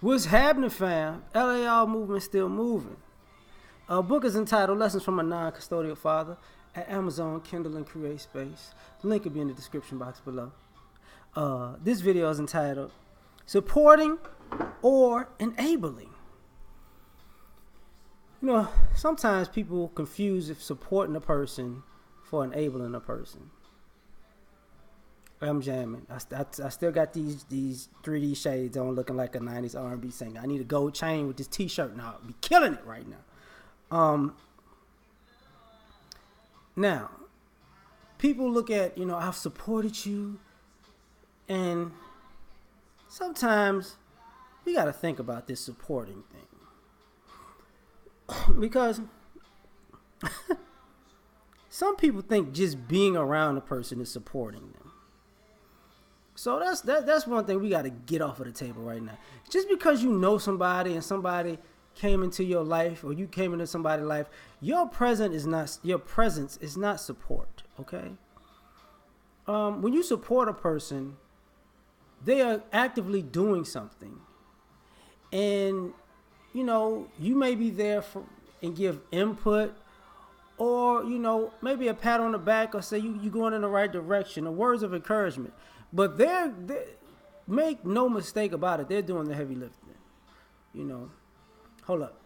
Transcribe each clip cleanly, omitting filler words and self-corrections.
What's happening, fam? L.A.R. movement still moving. Our book is entitled Lessons from a Non-Custodial Father at Amazon, Kindle, and Create Space. The link will be in the description box below. This video is entitled Supporting or Enabling. You know, sometimes people confuse if supporting a person for enabling a person. I'm jamming. I still got these 3D shades on, looking like a 90s R&B singer. I need a gold chain with this t-shirt now. I'll be killing it right now. Now, people look at, I've supported you, and sometimes we got to think about this supporting thing. Because some people think just being around a person is supporting them. So that's one thing we got to get off of the table right now. Just because you know somebody and somebody came into your life, or you came into somebody's life, your presence is not support. Okay. When you support a person, they are actively doing something, and you may be there and give input, or maybe a pat on the back, or say you going in the right direction, or words of encouragement. But they make no mistake about it, they're doing the heavy lifting. Hold up.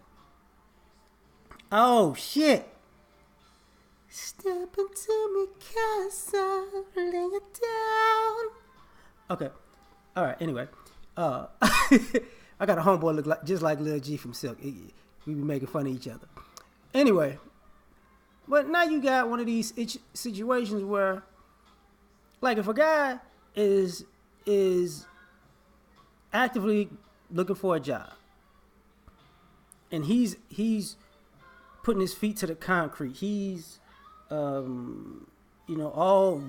Oh shit! Step into me, casa, lay it down. Okay. All right. Anyway, I got a homeboy look just like Lil G from Silk. We be making fun of each other. Anyway, but now you got one of these situations where, like, if a guy is actively looking for a job, and he's putting his feet to the concrete, he's all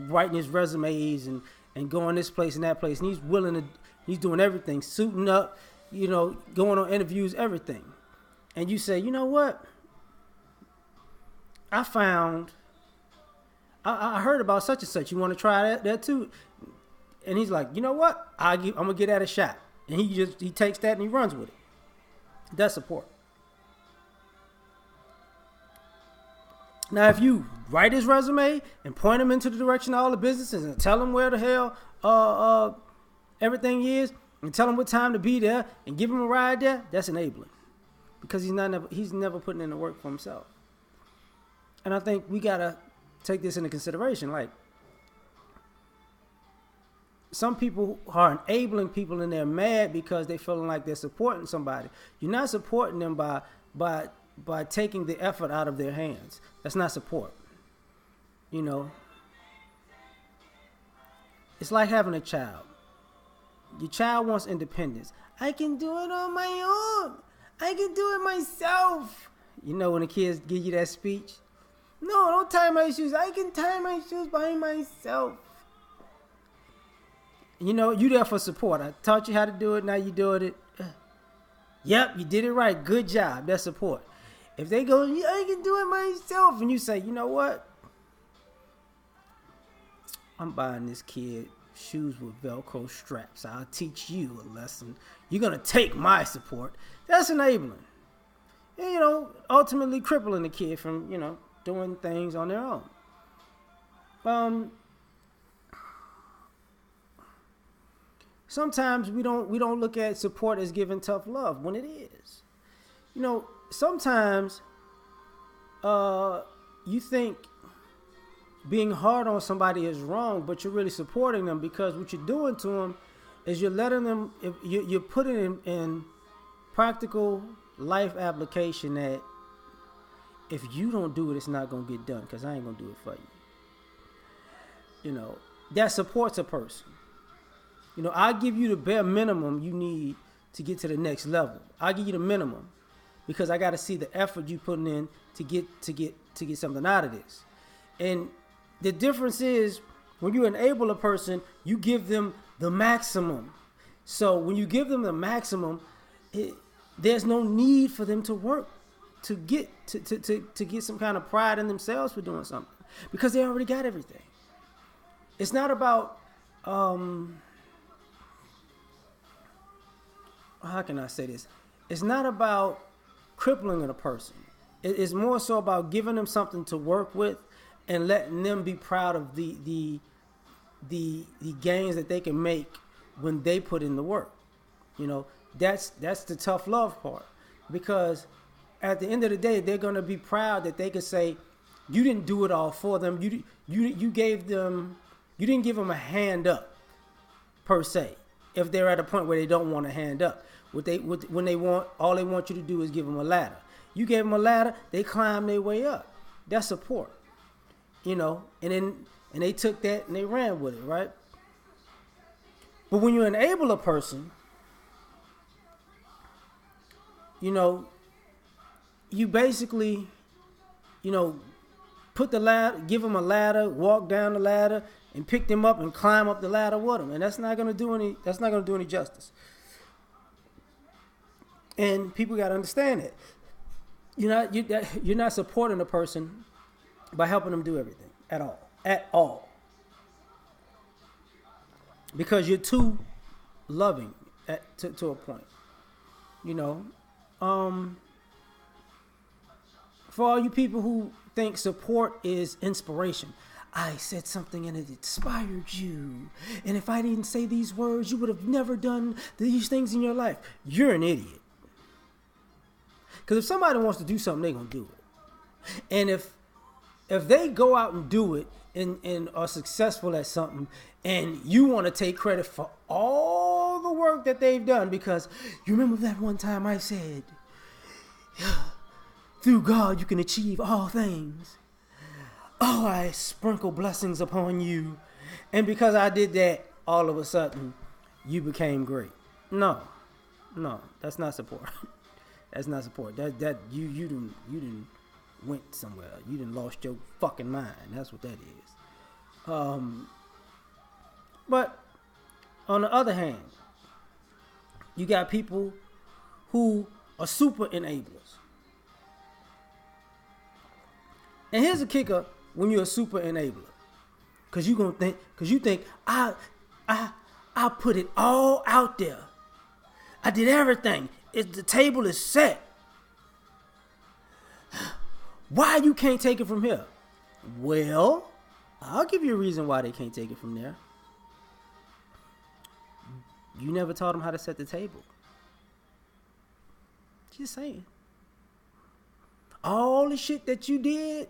writing his resumes and going this place and that place, and he's doing everything, suiting up, going on interviews, everything. And you say, you know what? I heard about such and such. You want to try that too? And he's like, you know what? I'm gonna get at a shot. And he takes that and he runs with it. That's support. Now, if you write his resume and point him into the direction of all the businesses and tell him where the hell everything is, and tell him what time to be there and give him a ride there, that's enabling, because he's never putting in the work for himself. And I think we gotta take this into consideration. Like, some people are enabling people and they're mad because they feeling like they're supporting somebody. You're not supporting them by taking the effort out of their hands. That's not support. It's like having a child. Your child wants independence. I can do it on my own. I can do it myself. When the kids give you that speech? No, don't tie my shoes. I can tie my shoes by myself. You there for support. I taught you how to do it. Now you're doing it. Yep, you did it right. Good job. That's support. If they go, yeah, I can do it myself, and you say, you know what? I'm buying this kid shoes with Velcro straps. I'll teach you a lesson. You're going to take my support. That's enabling. And, ultimately crippling the kid from, doing things on their own. Sometimes we don't look at support as giving tough love when it is. Sometimes you think being hard on somebody is wrong, but you're really supporting them, because what you're doing to them is you're letting them, you're putting in practical life application that if you don't do it, it's not going to get done, because I ain't going to do it for you. That supports a person. I'll give you the bare minimum you need to get to the next level. I'll give you the minimum, because I got to see the effort you putting in to get something out of this. And the difference is, when you enable a person, you give them the maximum. So when you give them the maximum, there's no need for them to work to get some kind of pride in themselves for doing something, because they already got everything. It's not about how can I say this? It's not about crippling a person. It's more so about giving them something to work with and letting them be proud of the gains that they can make when they put in the work. You know, that's the tough love part, because at the end of the day, they're gonna be proud that they can say, you didn't do it all for them. You gave them, you didn't give them a hand up per se. If they're at a point where they don't want a hand up, when they want, all they want you to do is give them a ladder. You gave them a ladder, they climb their way up. That's support, you know. And they took that and they ran with it, right? But when you enable a person, you know, you basically, you know, put the ladder, give them a ladder, walk down the ladder, and pick them up and climb up the ladder with them, and that's not gonna do any justice. And people gotta understand it. You're not supporting a person by helping them do everything at all, because you're too loving to a point. You know, for all you people who think support is inspiration, I said something and it inspired you, and if I didn't say these words, you would have never done these things in your life. You're an idiot. Because if somebody wants to do something, they're going to do it. And if they go out and do it and are successful at something, and you want to take credit for all the work that they've done, because you remember that one time I said, through God you can achieve all things. Oh, I sprinkle blessings upon you. And because I did that, all of a sudden, you became great. No, that's not support. That's not support. That you didn't went somewhere. You didn't lost your fucking mind. That's what that is. But on the other hand, you got people who are super enablers. And here's a kicker when you're a super enabler, because you think I put it all out there. I did everything. The table is set. Why you can't take it from here? Well, I'll give you a reason why they can't take it from there. You never taught them how to set the table. Just saying. All the shit that you did,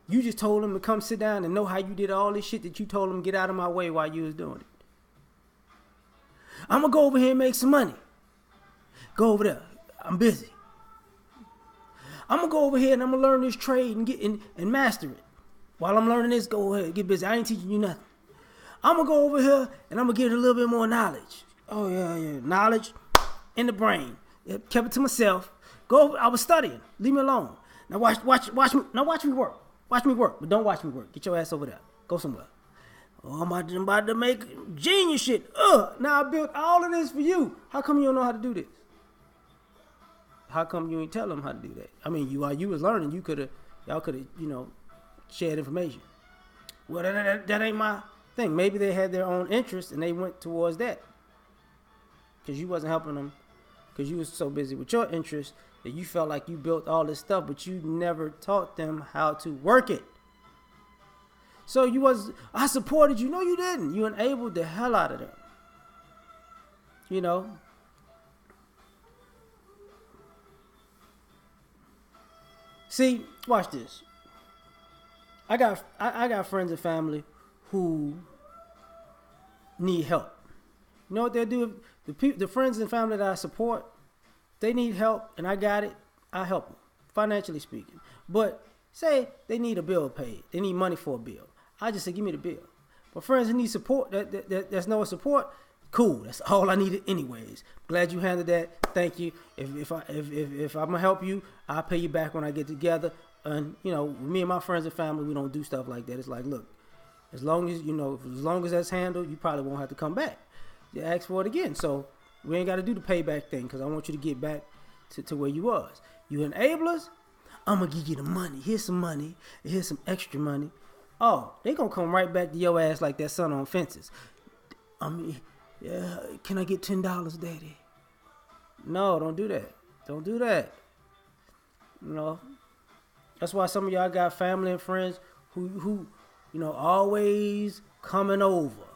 you just told them to come sit down and know how you did all this shit that you told them get out of my way while you was doing it. I'm going to go over here and make some money. Go over there. I'm busy. I'm going to go over here and I'm going to learn this trade and get and master it. While I'm learning this, go ahead, get busy. I ain't teaching you nothing. I'm going to go over here and I'm going to get a little bit more knowledge. Oh, yeah. Knowledge in the brain. Kept it to myself. Go over. I was studying. Leave me alone. Now watch me. Now watch me work. Watch me work, but don't watch me work. Get your ass over there. Go somewhere. Oh, I'm about to make genius shit. Now I built all of this for you. How come you don't know how to do this? How come you ain't tell them how to do that? I mean, while you was learning, y'all could have, shared information. Well, that ain't my thing. Maybe they had their own interest and they went towards that. Because you wasn't helping them. Because you was so busy with your interest that you felt like you built all this stuff, but you never taught them how to work it. So I supported you. No, you didn't. You enabled the hell out of them. See, watch this. I got friends and family who need help. You know what they'll do? The friends and family that I support, they need help, and I got it. I help them, financially speaking. But say they need a bill paid. They need money for a bill. I just say, give me the bill. But friends who need support, that's no support, cool. That's all I needed anyways. Glad you handled that. Thank you. If I'm gonna help you, I'll pay you back when I get together. And me and my friends and family, we don't do stuff like that. It's like, look, as long as that's handled, you probably won't have to come back. You ask for it again. So we ain't got to do the payback thing, because I want you to get back to where you was. You enablers, I'm gonna give you the money. Here's some money. Here's some extra money. Oh, they gonna come right back to your ass like that son on fences. I mean, Yeah, can I get $10, Daddy? No, don't do that. Don't do that. You know, that's why some of y'all got family and friends who always coming over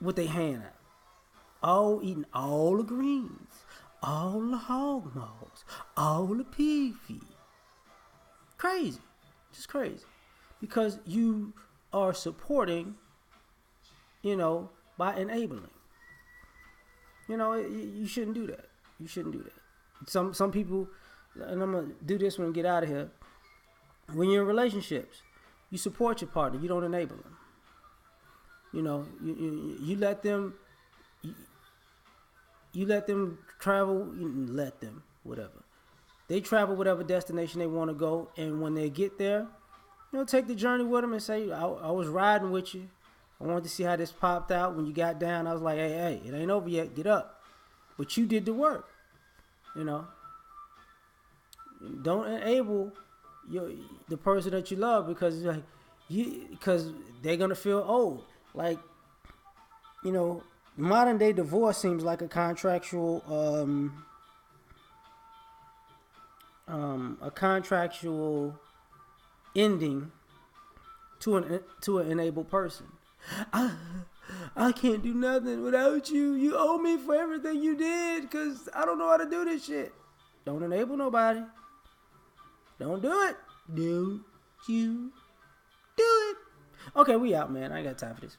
with their hand out, all eating all the greens, all the hog maws, all the pig feet. Crazy, just crazy, because you are supporting, by enabling. You shouldn't do that. You shouldn't do that. Some people, and I'm gonna do this when we get out of here. When you're in relationships, you support your partner. You don't enable them. You let them. You let them travel. You let them, whatever. They travel whatever destination they want to go, and when they get there, take the journey with them and say, I was riding with you. I wanted to see how this popped out. When you got down, I was like, hey, it ain't over yet. Get up. But you did the work. Don't enable the person that you love because they're gonna feel old. Like, modern day divorce seems like a contractual ending to an enabled person. I can't do nothing without you. You owe me for everything you did because I don't know how to do this shit. Don't enable nobody. Don't do it. Don't you do it. Okay, we out, man. I ain't got time for this.